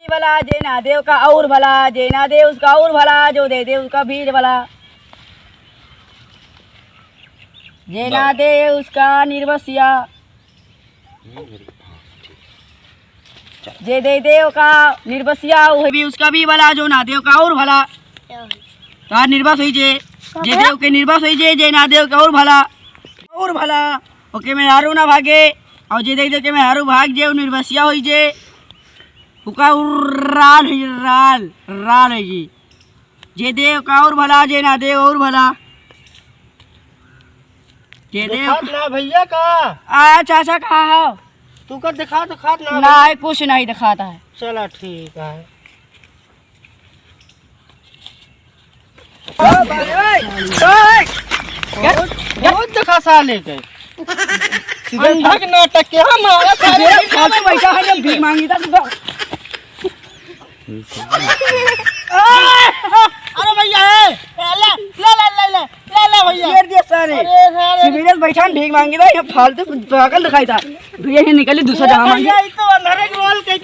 भला जे ना दे का और भला, जे ना दे उसका और भला, जो दे दे उसका भी भला। जे ना दे उसका निर्वसिया, जे दे दे का निर्वसिया वो भी उसका भी भला, जो ना दे का और भला। तार निर्वस हुई जे देव के निर्वस हुई जे ना देव का और भला ओके मैं हारू ना भागे और जे दे के मैं हारू भाग जे निर्वसिया हुई जे उका राल है, राल राल है जी। जे देव का और भला, जे ना देव और भला। जे देव ना भैया का आया चाचा कहा हो तू कर दिखा ना ना है, कुछ नहीं दिखाता है। चला ठीक है। बहुत दिखा साले के अंधक नाटक के हमारा फालतू बैठा है जब भीख मांगी था तो। अरे भैया ले ले ले ले ले ले भैया शेर दिया सारे सीरियस बैठा भीख मांगी था, ये फालतू पागल दिखाई था। भैया ये निकली दूसरा जहाँ मांगी। भैया तो अंधेरे के बोल के